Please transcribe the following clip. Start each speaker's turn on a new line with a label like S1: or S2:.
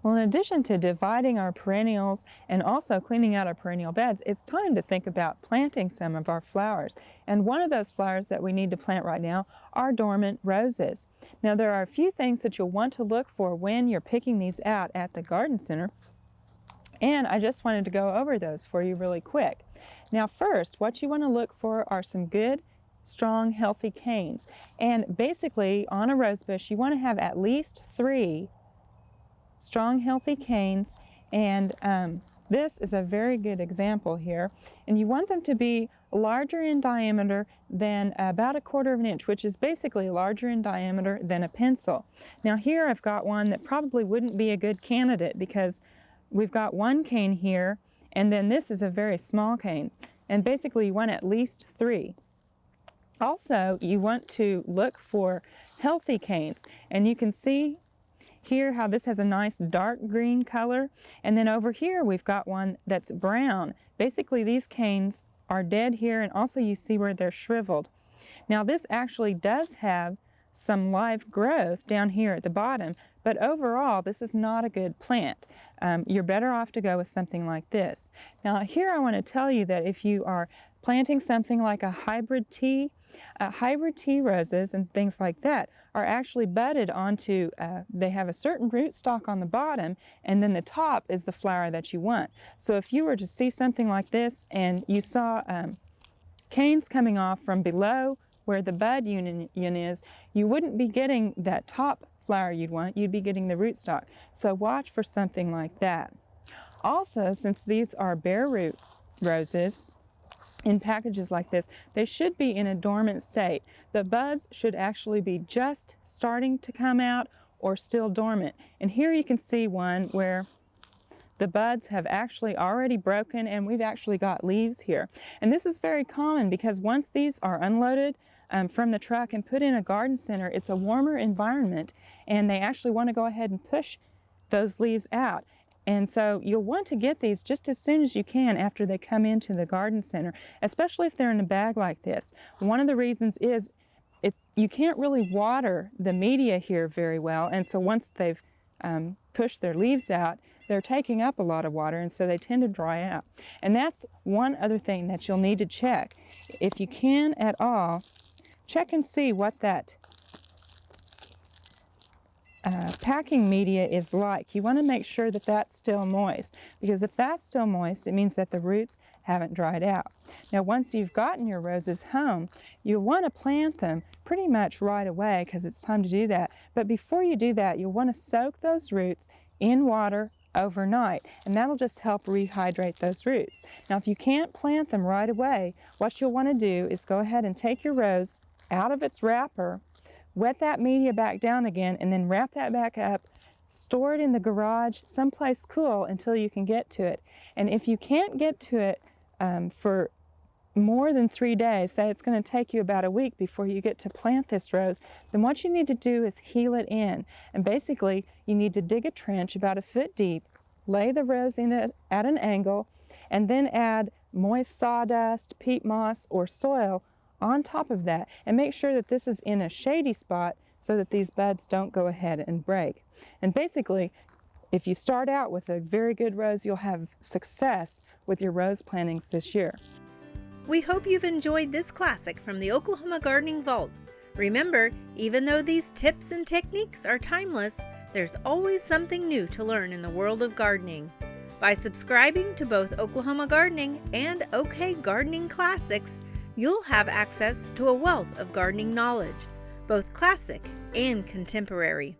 S1: Well, in addition to dividing our perennials and also cleaning out our perennial beds, it's time to think about planting some of our flowers. And one of those flowers that we need to plant right now are dormant roses. Now, there are a few things that you'll want to look for when you're picking these out at the garden center. And I just wanted to go over those for you really quick. Now, first, what you want to look for are some good, strong, healthy canes. And basically, on a rose bush, you want to have at least 3 strong, healthy canes. And this is a very good example here. And you want them to be larger in diameter than about 1/4 of an inch, which is basically larger in diameter than a pencil. Now, here I've got one that probably wouldn't be a good candidate because we've got one cane here, and then this is a very small cane. And basically, you want at least 3. Also, you want to look for healthy canes. And you can see here how this has a nice dark green color. And then over here, we've got one that's brown. Basically, these canes are dead here, and also you see where they're shriveled. Now, this actually does have some live growth down here at the bottom, but overall, this is not a good plant. You're better off to go with something like this. Now, here I want to tell you that if you are planting something like a hybrid tea roses and things like that are actually budded onto, they have a certain rootstock on the bottom, and then the top is the flower that you want. So if you were to see something like this and you saw canes coming off from below where the bud union is, you wouldn't be getting that top flower you'd want, you'd be getting the rootstock. So watch for something like that. Also, since these are bare root roses, in packages like this, they should be in a dormant state. The buds should actually be just starting to come out or still dormant. And here you can see one where the buds have actually already broken, and we've actually got leaves here. And this is very common because once these are unloaded from the truck and put in a garden center, it's a warmer environment, and they actually want to go ahead and push those leaves out. And so you'll want to get these just as soon as you can after they come into the garden center, especially if they're in a bag like this. One of the reasons is you can't really water the media here very well, and so once they've pushed their leaves out, they're taking up a lot of water, and so they tend to dry out. And that's one other thing that you'll need to check. If you can at all, check and see what that packing media is like. You want to make sure that that's still moist, because if that's still moist, it means that the roots haven't dried out. Now, once you've gotten your roses home, you'll want to plant them pretty much right away because it's time to do that. But before you do that, you'll want to soak those roots in water overnight, and that'll just help rehydrate those roots. Now, if you can't plant them right away, what you'll want to do is go ahead and take your rose out of its wrapper, wet that media back down again, and then wrap that back up, store it in the garage someplace cool until you can get to it. And if you can't get to it for more than 3 days, say it's going to take you about a week before you get to plant this rose, then what you need to do is heel it in. And basically, you need to dig a trench about 1 foot deep, lay the rose in it at an angle, and then add moist sawdust, peat moss, or soil on top of that, and make sure that this is in a shady spot so that these buds don't go ahead and break. And basically, if you start out with a very good rose, you'll have success with your rose plantings this year.
S2: We hope you've enjoyed this classic from the Oklahoma Gardening Vault. Remember, even though these tips and techniques are timeless, there's always something new to learn in the world of gardening. By subscribing to both Oklahoma Gardening and OK Gardening Classics, you'll have access to a wealth of gardening knowledge, both classic and contemporary.